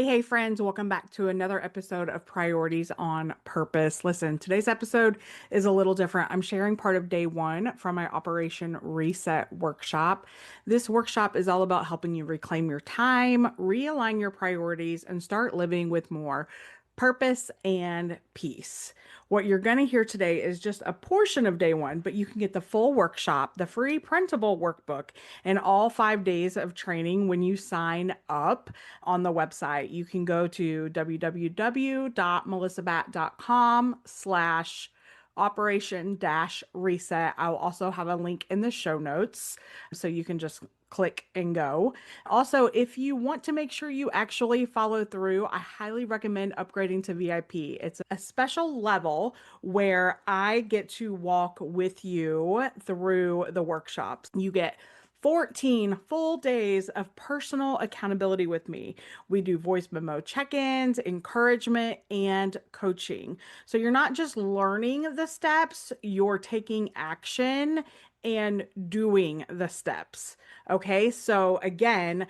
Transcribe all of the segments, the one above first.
Hey, friends, welcome back to another episode of Priorities on Purpose. Listen, today's episode is a little different. I'm sharing part of day one from my Operation Reset workshop. This workshop is all about helping you reclaim your time, realign your priorities, and start living with more purpose and peace. What you're going to hear today is just a portion of day one, but you can get the full workshop, the free printable workbook, and all 5 days of training when you sign up on the website. You can go to www.melissabat.com/operation-reset. I'll also have a link in the show notes so you can just click and go. Also, if you want to make sure you actually follow through, I highly recommend upgrading to VIP. It's a special level where I get to walk with you through the workshops. You get 14 full days of personal accountability with me. We do voice memo check-ins, encouragement, and coaching. So you're not just learning the steps, you're taking action and doing the steps. Okay, so again,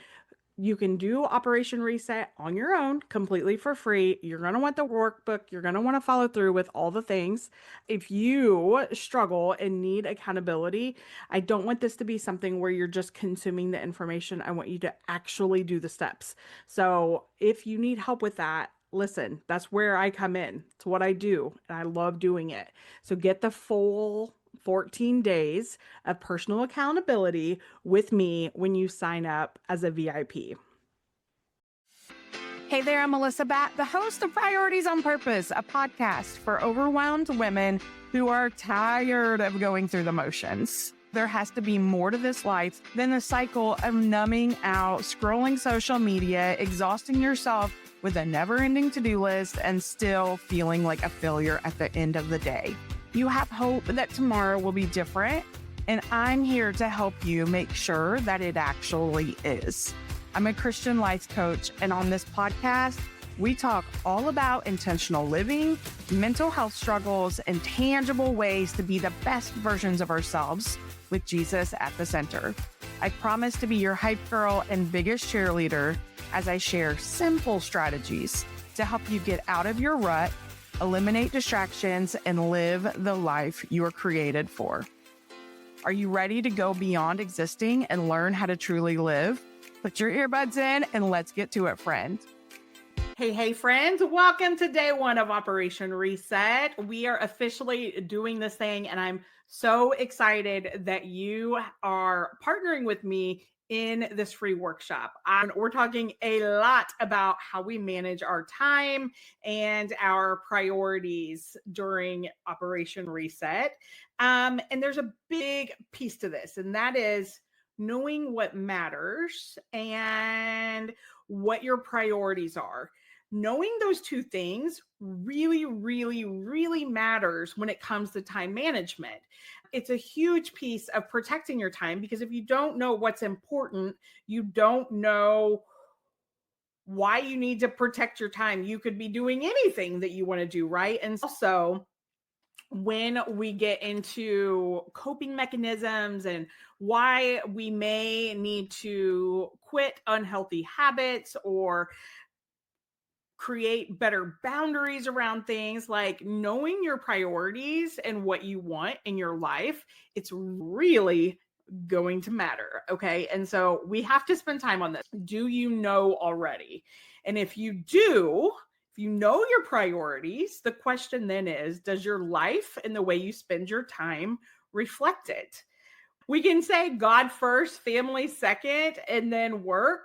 you can do Operation Reset on your own completely for free. You're going to want the workbook. You're going to want to follow through with all the things. If you struggle and need accountability, I don't want this to be something where you're just consuming the information. I want you to actually do the steps. So if you need help with that, listen, that's where I come in. It's what I do, and I love doing it. So get the full 14 days of personal accountability with me when you sign up as a VIP. Hey there, I'm Melissa Bat, the host of Priorities on Purpose, a podcast for overwhelmed women who are tired of going through the motions. There has to be more to this life than the cycle of numbing out, scrolling social media, exhausting yourself with a never-ending to-do list, and still feeling like a failure at the end of the day. You have hope that tomorrow will be different, and I'm here to help you make sure that it actually is. I'm a Christian life coach, and on this podcast, we talk all about intentional living, mental health struggles, and tangible ways to be the best versions of ourselves with Jesus at the center. I promise to be your hype girl and biggest cheerleader as I share simple strategies to help you get out of your rut, eliminate distractions, and live the life you were created for. Are you ready to go beyond existing and learn how to truly live? Put your earbuds in and let's get to it, friend. Hey, friends. Welcome to day one of Operation Reset. We are officially doing this thing, and I'm so excited that you are partnering with me in this free workshop. We're talking a lot about how we manage our time and our priorities during Operation Reset. And there's a big piece to this, and that is knowing what matters and what your priorities are. Knowing those two things really, really, really matters when it comes to time management. It's a huge piece of protecting your time, because if you don't know what's important, you don't know why you need to protect your time. You could be doing anything that you want to do, right? And also, when we get into coping mechanisms and why we may need to quit unhealthy habits or create better boundaries around things, like knowing your priorities and what you want in your life, it's really going to matter. Okay. And so we have to spend time on this. Do you know already? And if you do, if you know your priorities, the question then is, does your life and the way you spend your time reflect it? We can say God first, family second, and then work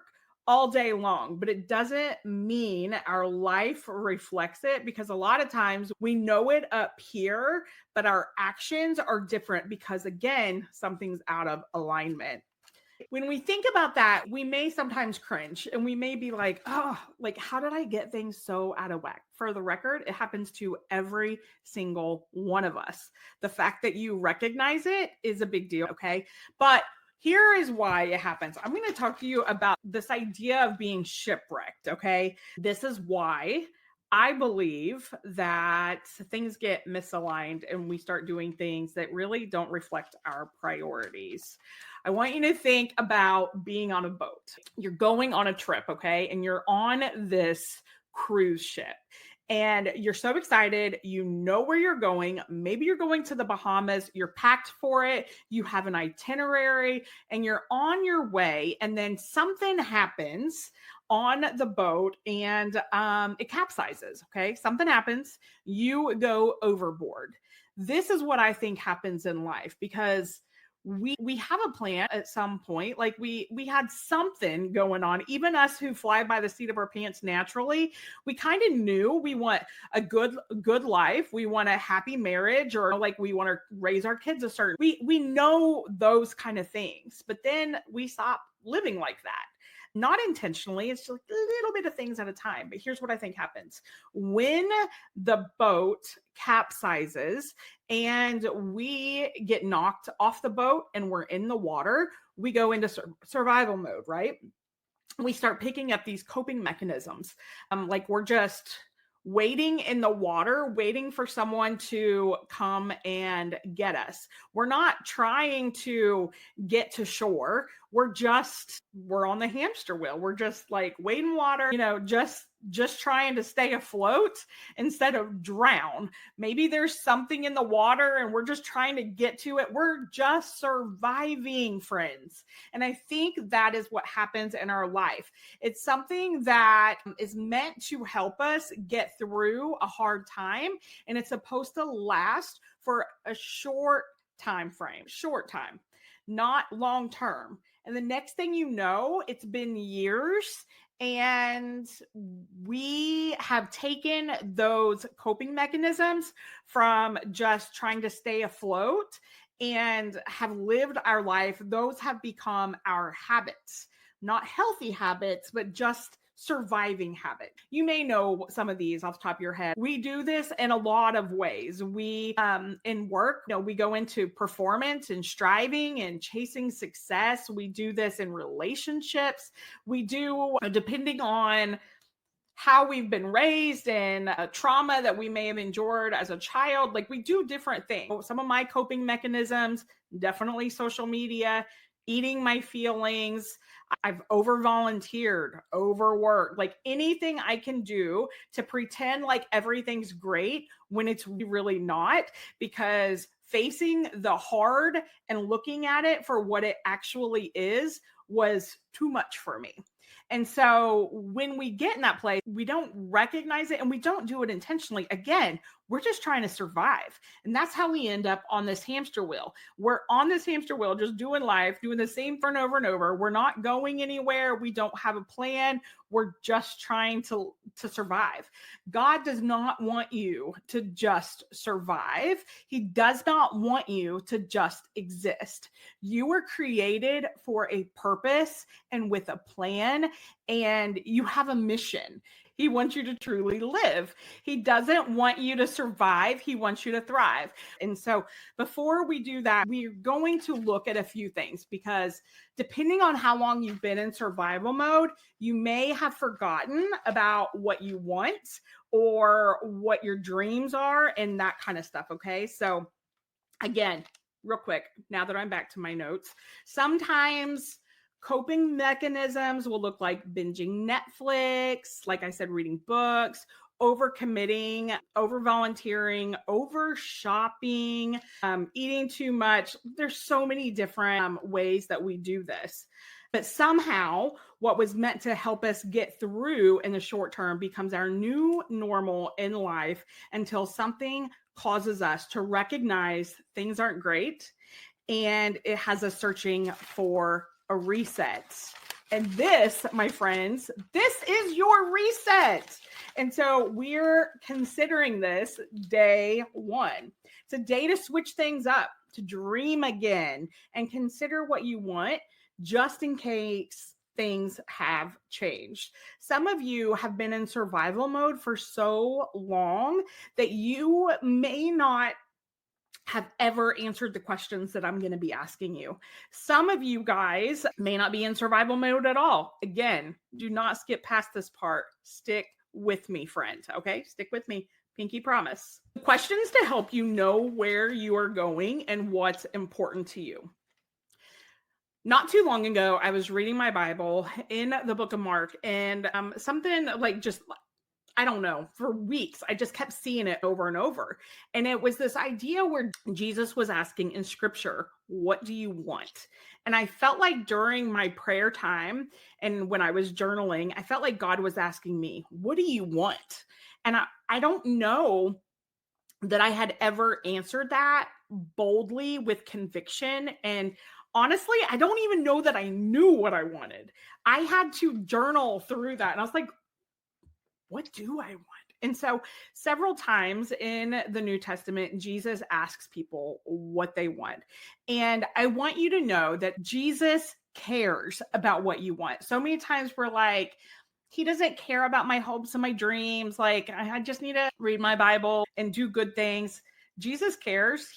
all day long, but it doesn't mean our life reflects it, because a lot of times we know it up here, but our actions are different because, again, something's out of alignment. When we think about that, we may sometimes cringe and we may be like, oh, like, how did I get things so out of whack? For the record, it happens to every single one of us. The fact that you recognize it is a big deal, okay? But here is why it happens. I'm going to talk to you about this idea of being shipwrecked, okay? This is why I believe that things get misaligned and we start doing things that really don't reflect our priorities. I want you to think about being on a boat. You're going on a trip, okay? And you're on this cruise ship. And you're so excited. You know where you're going. Maybe you're going to the Bahamas. You're packed for it. You have an itinerary and you're on your way. And then something happens on the boat and it capsizes. Okay. Something happens. You go overboard. This is what I think happens in life because we have a plan at some point. Like we had something going on. Even us who fly by the seat of our pants naturally, we kind of knew we want a good life. We want a happy marriage, or like we want to raise our kids a certain. We know those kind of things, but then we stop living like that. Not intentionally, it's just a little bit of things at a time. But here's what I think happens. When the boat capsizes and we get knocked off the boat and we're in the water, we go into survival mode, right? We start picking up these coping mechanisms. Like we're just waiting in the water, waiting for someone to come and get us. We're not trying to get to shore. We're on the hamster wheel. We're just like wading water, just trying to stay afloat instead of drown. Maybe there's something in the water and we're just trying to get to it. We're just surviving, friends. And I think that is what happens in our life. It's something that is meant to help us get through a hard time. And it's supposed to last for a short time, not long term. And the next thing you know, it's been years and we have taken those coping mechanisms from just trying to stay afloat and have lived our life. Those have become our habits, not healthy habits, but just surviving habit. You may know some of these off the top of your head. We do this in a lot of ways. We, in work, we go into performance and striving and chasing success. We do this in relationships. We do, depending on how we've been raised and trauma that we may have endured as a child. Like we do different things. Some of my coping mechanisms, definitely social media, eating my feelings. I've over-volunteered, overworked, like anything I can do to pretend like everything's great when it's really not, because facing the hard and looking at it for what it actually is was too much for me. And so when we get in that place, we don't recognize it and we don't do it intentionally. Again, we're just trying to survive. And that's how we end up on this hamster wheel. We're on this hamster wheel, just doing life, doing the same for and over and over. We're not going anywhere. We don't have a plan. We're just trying to survive. God does not want you to just survive. He does not want you to just exist. You were created for a purpose and with a plan, and you have a mission. He wants you to truly live. He doesn't want you to survive. He wants you to thrive. And so before we do that, we're going to look at a few things, because depending on how long you've been in survival mode, you may have forgotten about what you want or what your dreams are and that kind of stuff. Okay. So again, real quick, now that I'm back to my notes, sometimes coping mechanisms will look like binging Netflix, like I said, reading books, overcommitting, over volunteering, over shopping, eating too much. There's so many different ways that we do this. But somehow what was meant to help us get through in the short term becomes our new normal in life until something causes us to recognize things aren't great, and it has us searching for a reset. And this, my friends, this is your reset. And so we're considering this day one. It's a day to switch things up, to dream again, and consider what you want just in case things have changed. Some of you have been in survival mode for so long that you may not have ever answered the questions that I'm going to be asking you. Some of you guys may not be in survival mode at all. Again, do not skip past this part. Stick with me, friend. Okay? Stick with me. Pinky promise. Questions to help you know where you are going and what's important to you. Not too long ago, I was reading my Bible in the book of Mark, and something like just, I don't know, for weeks, I just kept seeing it over and over. And it was this idea where Jesus was asking in scripture, what do you want? And I felt like during my prayer time and when I was journaling, I felt like God was asking me, what do you want? And I don't know that I had ever answered that boldly with conviction. And honestly, I don't even know that I knew what I wanted. I had to journal through that. And I was like, what do I want? And so several times in the New Testament, Jesus asks people what they want. And I want you to know that Jesus cares about what you want. So many times we're like, he doesn't care about my hopes and my dreams. Like, I just need to read my Bible and do good things. Jesus cares.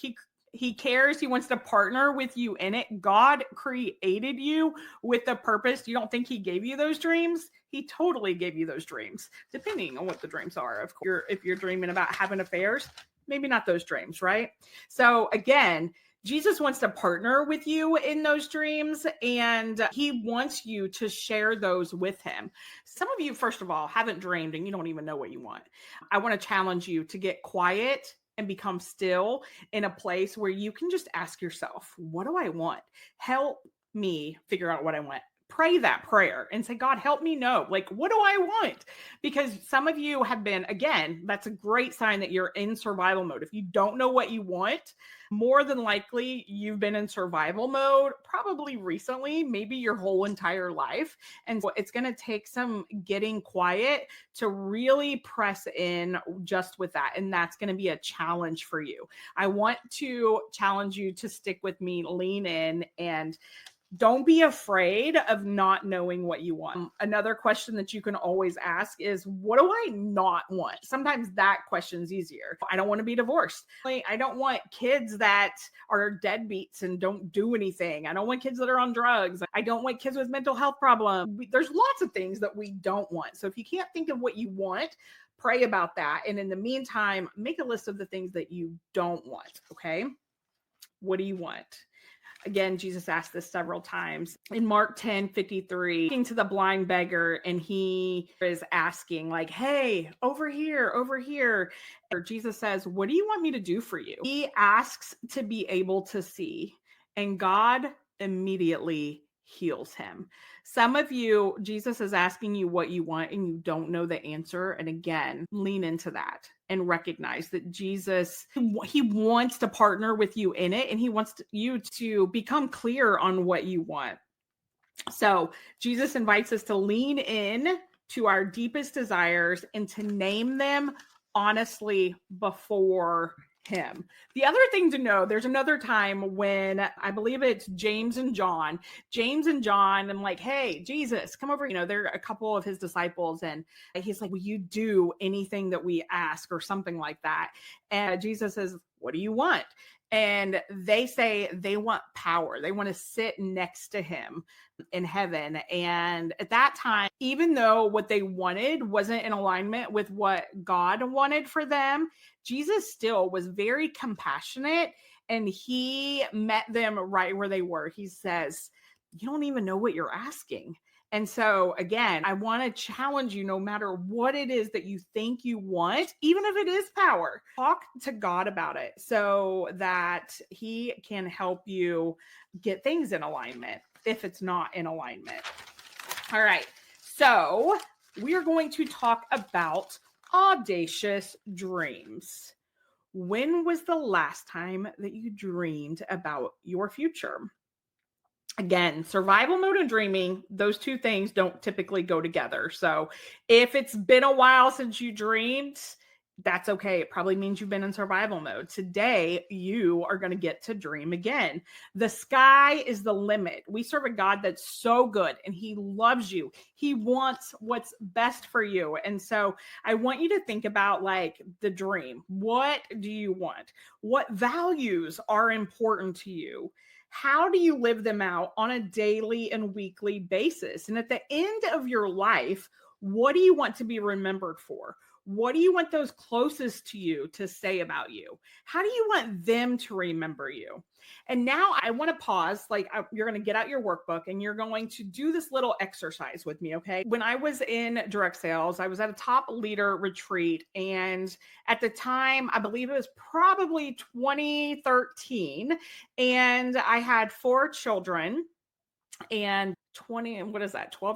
He cares. He wants to partner with you in it. God created you with a purpose. You don't think he gave you those dreams? He totally gave you those dreams, depending on what the dreams are. Of course, if you're dreaming about having affairs, maybe not those dreams, right? So again, Jesus wants to partner with you in those dreams, and he wants you to share those with him. Some of you, first of all, haven't dreamed and you don't even know what you want. I want to challenge you to get quiet and become still in a place where you can just ask yourself, what do I want? Help me figure out what I want. Pray that prayer and say, God, help me know, like, what do I want? Because some of you have been, again, that's a great sign that you're in survival mode. If you don't know what you want, more than likely you've been in survival mode, probably recently, maybe your whole entire life. And so it's going to take some getting quiet to really press in just with that. And that's going to be a challenge for you. I want to challenge you to stick with me, lean in, and don't be afraid of not knowing what you want. Another question that you can always ask is, what do I not want? Sometimes that question's easier. I don't want to be divorced. I don't want kids that are deadbeats and don't do anything. I don't want kids that are on drugs. I don't want kids with mental health problems. There's lots of things that we don't want. So if you can't think of what you want, pray about that. And in the meantime, make a list of the things that you don't want. Okay. What do you want? Again, Jesus asked this several times. In Mark 10:53, speaking to the blind beggar, and he is asking, like, hey, over here, over here. Or Jesus says, what do you want me to do for you? He asks to be able to see, and God immediately heals him. Some of you, Jesus is asking you what you want and you don't know the answer. And again, lean into that and recognize that Jesus, he wants to partner with you in it, and he wants you to become clear on what you want. So Jesus invites us to lean in to our deepest desires and to name them honestly before him. The other thing to know, there's another time when I believe it's James and John, and like, hey, Jesus, come over. They're a couple of his disciples, and he's like, will you do anything that we ask, or something like that? And Jesus says, what do you want? And they say they want power. They want to sit next to him in heaven. And at that time, even though what they wanted wasn't in alignment with what God wanted for them, Jesus still was very compassionate, and he met them right where they were. He says, you don't even know what you're asking. And so again, I want to challenge you, no matter what it is that you think you want, even if it is power, talk to God about it so that he can help you get things in alignment if it's not in alignment. All right. So we are going to talk about audacious dreams. When was the last time that you dreamed about your future? Again, survival mode and dreaming, those two things don't typically go together. So if it's been a while since you dreamed, that's okay. It probably means you've been in survival mode. Today, you are going to get to dream again. The sky is the limit. We serve a God that's so good, and he loves you. He wants what's best for you. And so I want you to think about, like, the dream. What do you want? What values are important to you? How do you live them out on a daily and weekly basis? And at the end of your life, What do you want to be remembered for? What do you want those closest to you to say about you? How do you want them to remember you? And now I want to pause. You're going to get out your workbook and you're going to do this little exercise with me. Okay. When I was in direct sales, I was at a top leader retreat. And at the time, I believe it was probably 2013. And I had 4 children. And 12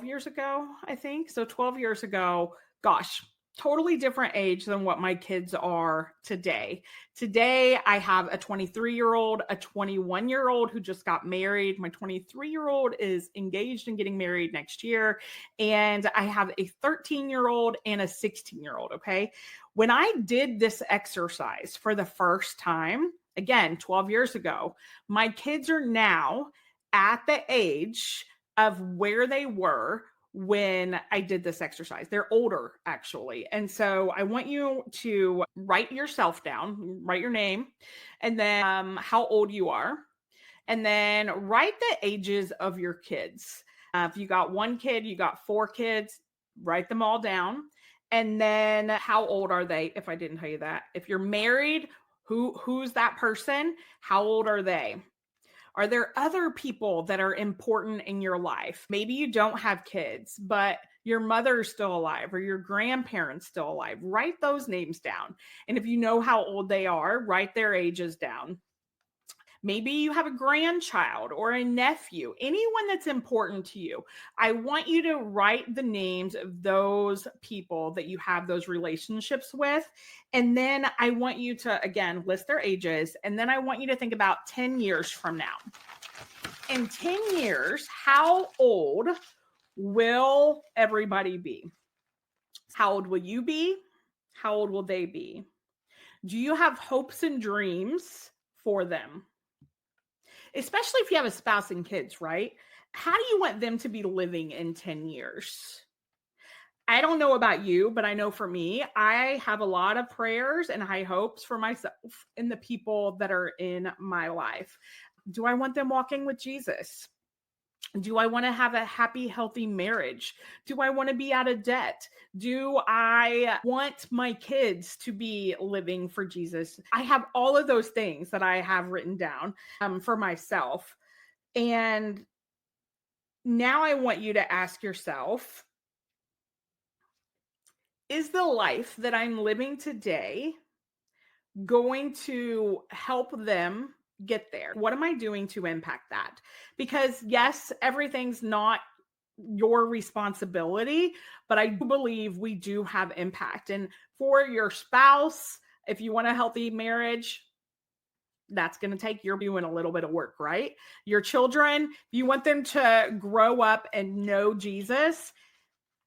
years ago, I think. So 12 years ago, gosh, totally different age than what my kids are today. Today, I have a 23-year-old, a 21-year-old who just got married. My 23-year-old is engaged and getting married next year. And I have a 13-year-old and a 16-year-old. Okay. When I did this exercise for the first time, again, 12 years ago, my kids are now at the age of where they were when I did this exercise. They're older, actually. And so I want you to write yourself down, write your name, and then how old you are, and then write the ages of your kids. If you got 1 kid, you got 4 kids, write them all down. And then how old are they, if I didn't tell you that? If you're married, who's that person? How old are they? Are there other people that are important in your life? Maybe you don't have kids, but your mother is still alive or your grandparents still alive. Write those names down. And if you know how old they are, write their ages down. Maybe you have a grandchild or a nephew, anyone that's important to you. I want you to write the names of those people that you have those relationships with. And then I want you to, again, list their ages. And then I want you to think about 10 years from now. In 10 years, how old will everybody be? How old will you be? How old will they be? Do you have hopes and dreams for them? Especially if you have a spouse and kids, right? How do you want them to be living in 10 years? I don't know about you, but I know for me, I have a lot of prayers and high hopes for myself and the people that are in my life. Do I want them walking with Jesus? Do I want to have a happy, healthy marriage? Do I want to be out of debt? Do I want my kids to be living for Jesus? I have all of those things that I have written down for myself. And now I want you to ask yourself, is the life that I'm living today going to help them get there? What am I doing to impact that? Because yes, everything's not your responsibility, but I do believe we do have impact. And for your spouse, if you want a healthy marriage, that's going to take your doing a little bit of work, right? Your children, you want them to grow up and know Jesus.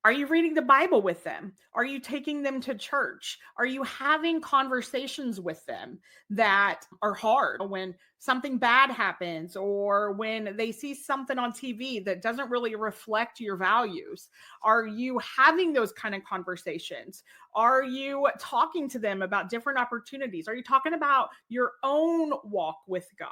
Are you reading the Bible with them? Are you taking them to church? Are you having conversations with them that are hard when something bad happens or when they see something on TV that doesn't really reflect your values? Are you having those kind of conversations? Are you talking to them about different opportunities? Are you talking about your own walk with God?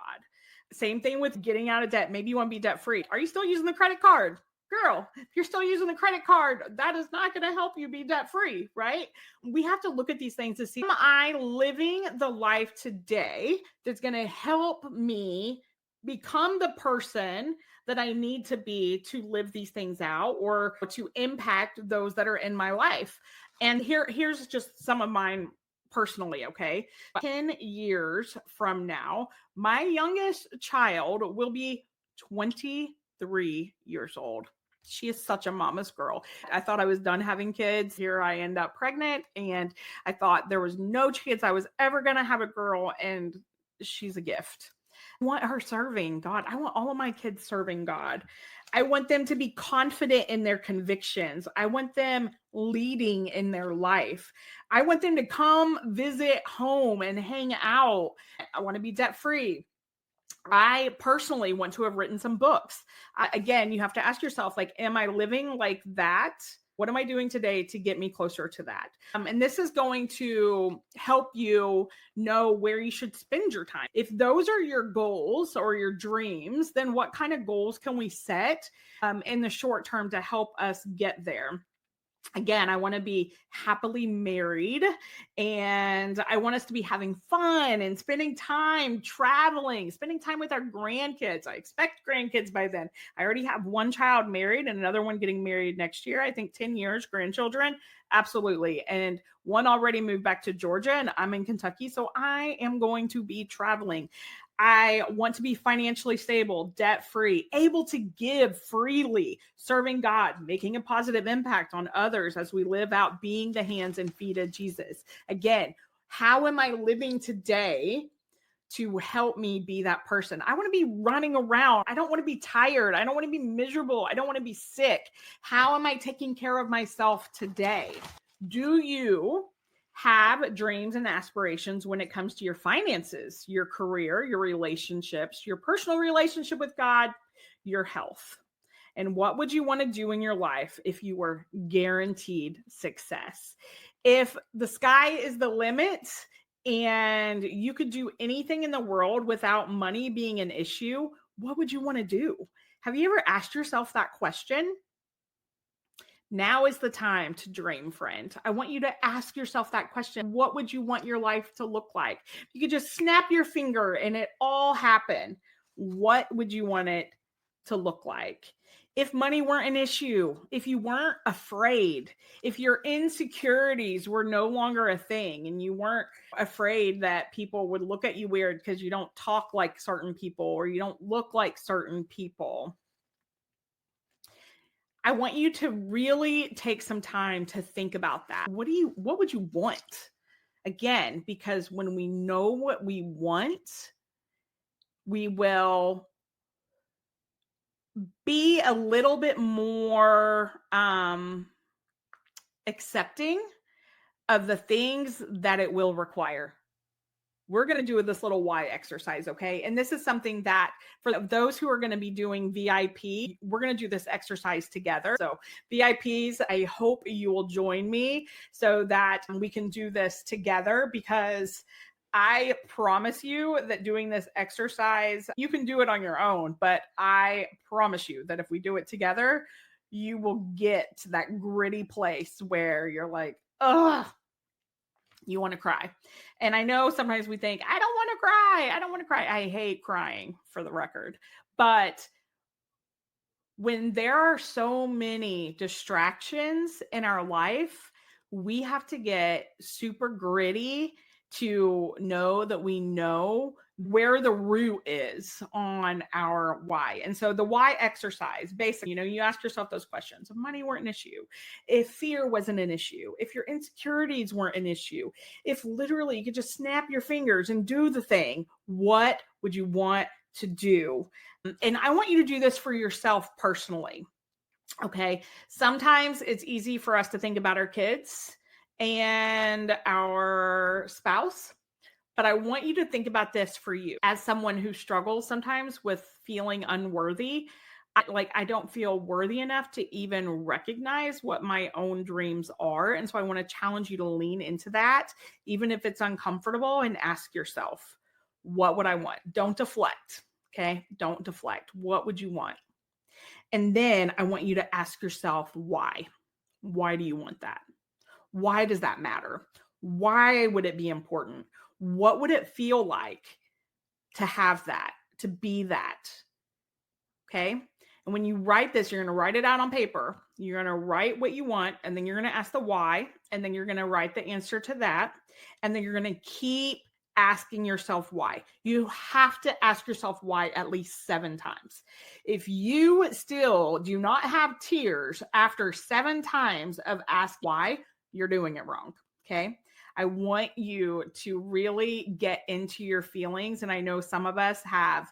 Same thing with getting out of debt. Maybe you want to be debt free. Are you still using the credit card? Girl, if you're still using the credit card, that is not going to help you be debt free, right? We have to look at these things to see, am I living the life today that's going to help me become the person that I need to be to live these things out or to impact those that are in my life? And here's just some of mine personally, okay? 10 years from now, my youngest child will be 23 years old. She is such a mama's girl. I thought I was done having kids. Here I end up pregnant, and I thought there was no chance I was ever going to have a girl, and she's a gift. I want her serving God. I want all of my kids serving God. I want them to be confident in their convictions. I want them leading in their life. I want them to come visit home and hang out. I want to be debt free. I personally want to have written some books. Again, you have to ask yourself, like, am I living like that? What am I doing today to get me closer to that? And this is going to help you know where you should spend your time. If those are your goals or your dreams, then what kind of goals can we set in the short term to help us get there? Again, I want to be happily married, and I want us to be having fun and spending time traveling, spending time with our grandkids. I expect grandkids by then. I already have one child married and another one getting married next year. I think 10 years, grandchildren. Absolutely. And one already moved back to Georgia, and I'm in Kentucky. So I am going to be traveling. I want to be financially stable, debt-free, able to give freely, serving God, making a positive impact on others as we live out being the hands and feet of Jesus. Again, how am I living today to help me be that person? I want to be running around. I don't want to be tired. I don't want to be miserable. I don't want to be sick. How am I taking care of myself today? Do you have dreams and aspirations when it comes to your finances, your career, your relationships, your personal relationship with God, your health? And what would you want to do in your life if you were guaranteed success? If the sky is the limit and you could do anything in the world without money being an issue, what would you want to do? Have you ever asked yourself that question? Now is the time to dream, friend. I want you to ask yourself that question. What would you want your life to look like? You could just snap your finger and it all happened. What would you want it to look like? If money weren't an issue, if you weren't afraid, if your insecurities were no longer a thing and you weren't afraid that people would look at you weird because you don't talk like certain people or you don't look like certain people, I want you to really take some time to think about that. What would you want? Again, because when we know what we want, we will be a little bit more accepting of the things that it will require. We're going to do this little why exercise, okay? And this is something that for those who are going to be doing VIP, we're going to do this exercise together. So VIPs, I hope you will join me so that we can do this together, because I promise you that doing this exercise, you can do it on your own, but I promise you that if we do it together, you will get to that gritty place where you're like, ugh, you want to cry. And I know sometimes we think, I don't want to cry. I don't want to cry. I hate crying, for the record. But when there are so many distractions in our life, we have to get super gritty to know that we know where the root is on our why. And so the why exercise, basically, you ask yourself those questions. If money weren't an issue, if fear wasn't an issue, if your insecurities weren't an issue, if literally you could just snap your fingers and do the thing, what would you want to do? And I want you to do this for yourself personally. Okay. Sometimes it's easy for us to think about our kids and our spouse, but I want you to think about this for you as someone who struggles sometimes with feeling unworthy. I don't feel worthy enough to even recognize what my own dreams are. And so I want to challenge you to lean into that, even if it's uncomfortable, and ask yourself, what would I want? Don't deflect. Okay. Don't deflect. What would you want? And then I want you to ask yourself, why? Why do you want that? Why does that matter? Why would it be important? What would it feel like to have that, to be that? Okay. And when you write this, you're going to write it out on paper. You're going to write what you want, and then you're going to ask the why, and then you're going to write the answer to that. And then you're going to keep asking yourself why. You have to ask yourself why at least 7 times. If you still do not have tears after 7 times of ask why, you're doing it wrong. Okay. I want you to really get into your feelings. And I know some of us have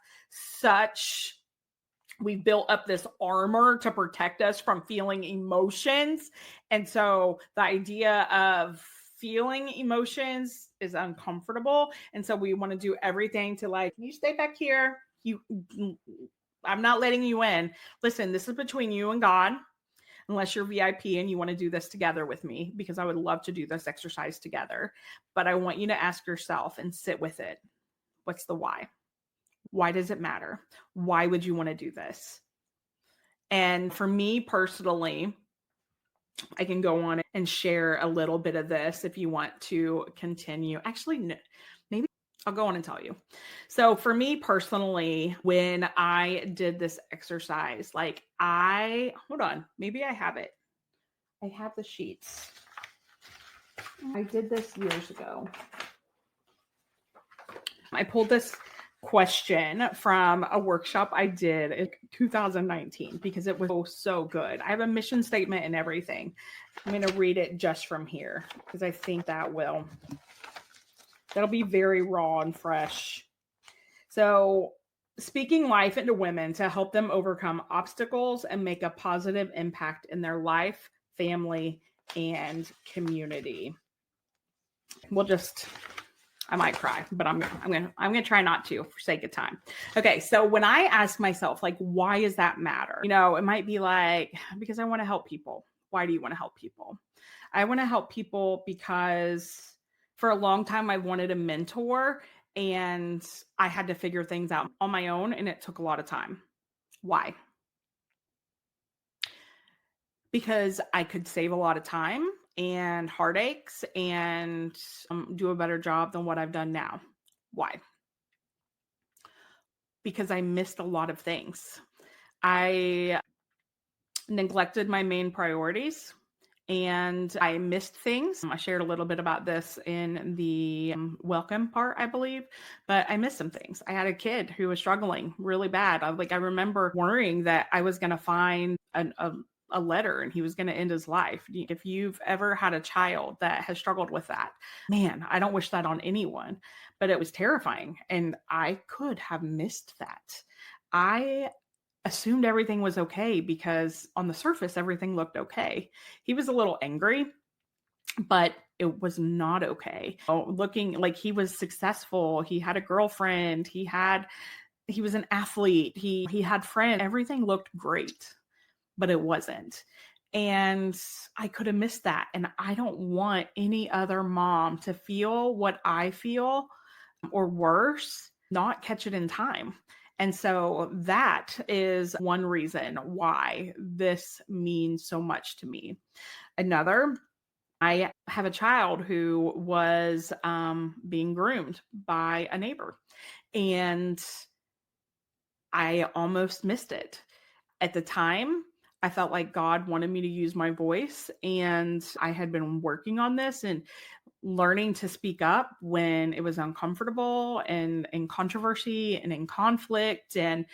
we've built up this armor to protect us from feeling emotions. And so the idea of feeling emotions is uncomfortable. And so we want to do everything to you stay back here. I'm not letting you in. Listen, this is between you and God, unless you're VIP and you want to do this together with me, because I would love to do this exercise together. But I want you to ask yourself and sit with it. What's the why? Why does it matter? Why would you want to do this? And for me personally, I can go on and share a little bit of this if you want to continue. Actually, no, maybe I'll go on and tell you. So for me personally, when I did this exercise, like hold on, maybe I have it. I have the sheets. I did this years ago. I pulled this question from a workshop I did in 2019 because it was so good. I have a mission statement and everything. I'm going to read it just from here because I think that'll be very raw and fresh. So, speaking life into women to help them overcome obstacles and make a positive impact in their life, family, and community. I might cry, but I'm gonna try not to for sake of time. Okay, so when I ask myself, like, why does that matter? It might be like, because I want to help people. Why do you want to help people? I want to help people because for a long time I wanted a mentor and I had to figure things out on my own, and it took a lot of time. Why? Because I could save a lot of time and heartaches and do a better job than what I've done now. Why? Because I missed a lot of things. I neglected my main priorities and I missed things. I shared a little bit about this in the welcome part, I believe, but I missed some things. I had a kid who was struggling really bad. I remember worrying that I was going to find a letter and he was going to end his life. If you've ever had a child that has struggled with that, man, I don't wish that on anyone, but it was terrifying. And I could have missed that. I assumed everything was okay because on the surface, everything looked okay. He was a little angry, but it was not okay. Looking like he was successful. He had a girlfriend. He was an athlete. He had friends. Everything looked great, but it wasn't. And I could have missed that. And I don't want any other mom to feel what I feel or worse, not catch it in time. And so that is one reason why this means so much to me. Another, I have a child who was being groomed by a neighbor, and I almost missed it. At the time, I felt like God wanted me to use my voice, and I had been working on this and learning to speak up when it was uncomfortable and in controversy and in conflict. And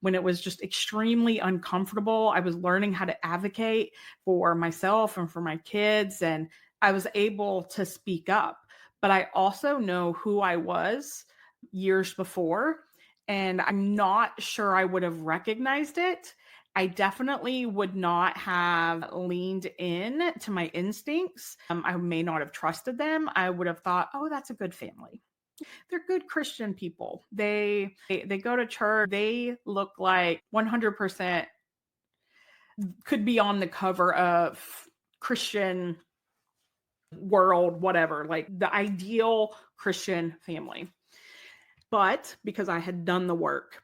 when it was just extremely uncomfortable, I was learning how to advocate for myself and for my kids. And I was able to speak up. But I also know who I was years before. And I'm not sure I would have recognized it. I definitely would not have leaned in to my instincts. I may not have trusted them. I would have thought, oh, that's a good family. They're good Christian people. They go to church. They look like 100% could be on the cover of Christian World, whatever, like the ideal Christian family. But because I had done the work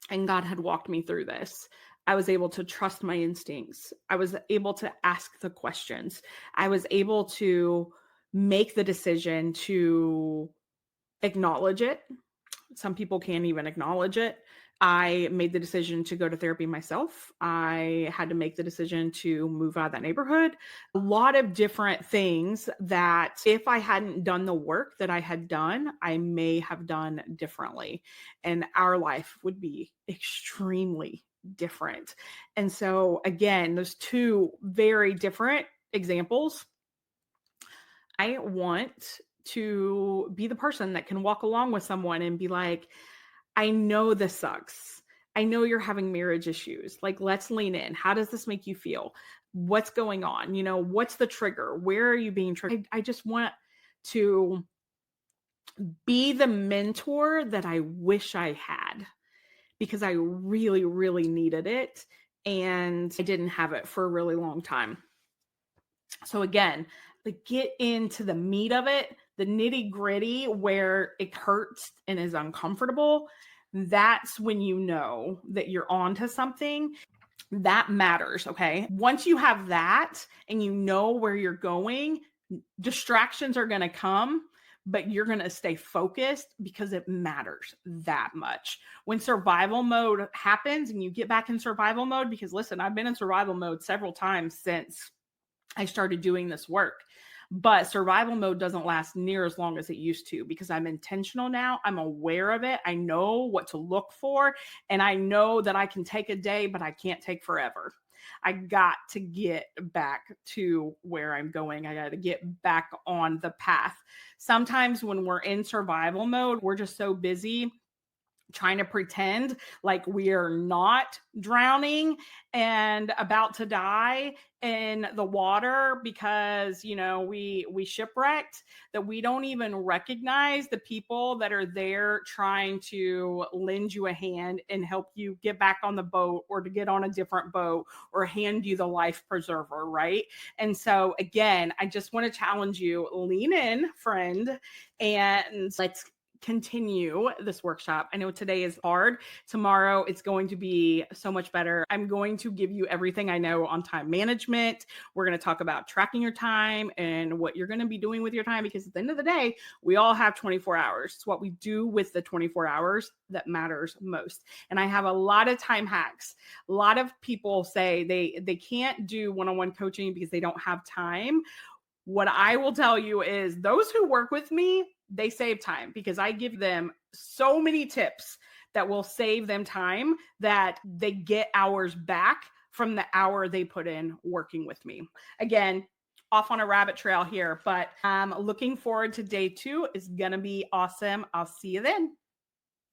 and God had walked me through this, I was able to trust my instincts. I was able to ask the questions. I was able to make the decision to acknowledge it. Some people can't even acknowledge it. I made the decision to go to therapy myself. I had to make the decision to move out of that neighborhood. A lot of different things that if I hadn't done the work that I had done, I may have done differently. And our life would be extremely different. And so again, those two very different examples. I want to be the person that can walk along with someone and be like, I know this sucks. I know you're having marriage issues. Like, let's lean in. How does this make you feel? What's going on? What's the trigger? Where are you being triggered? I just want to be the mentor that I wish I had, because I really, really needed it. And I didn't have it for a really long time. So again, get into the meat of it, the nitty gritty where it hurts and is uncomfortable. That's when you know that you're onto something. That matters, okay? Once you have that and you know where you're going, distractions are going to come, but you're going to stay focused because it matters that much. When survival mode happens and you get back in survival mode, because listen, I've been in survival mode several times since I started doing this work. But survival mode doesn't last near as long as it used to because I'm intentional now. I'm aware of it. I know what to look for. And I know that I can take a day, but I can't take forever. I got to get back to where I'm going. I got to get back on the path. Sometimes when we're in survival mode, we're just so busy trying to pretend like we are not drowning and about to die in the water because we shipwrecked, that we don't even recognize the people that are there trying to lend you a hand and help you get back on the boat or to get on a different boat or hand you the life preserver, right? And so again, I just want to challenge you, lean in, friend, and let's continue this workshop. I know today is hard. Tomorrow it's going to be so much better. I'm going to give you everything I know on time management. We're going to talk about tracking your time and what you're going to be doing with your time, because at the end of the day, we all have 24 hours. It's what we do with the 24 hours that matters most. And I have a lot of time hacks. A lot of people say they can't do one-on-one coaching because they don't have time. What I will tell you is those who work with me, they save time because I give them so many tips that will save them time that they get hours back from the hour they put in working with me. Again, off on a rabbit trail here, but I'm looking forward to day 2. It's going to be awesome. I'll see you then.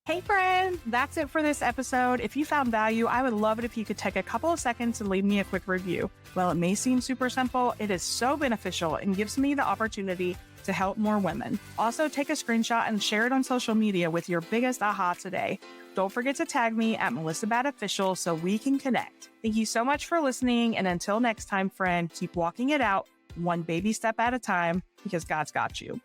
Hey friend, that's it for this episode. If you found value, I would love it if you could take a couple of seconds and leave me a quick review. While it may seem super simple, it is so beneficial and gives me the opportunity to help more women. Also, take a screenshot and share it on social media with your biggest aha today. Don't forget to tag me at MelissaBadOfficial so we can connect. Thank you so much for listening, and until next time, friend, keep walking it out one baby step at a time because God's got you.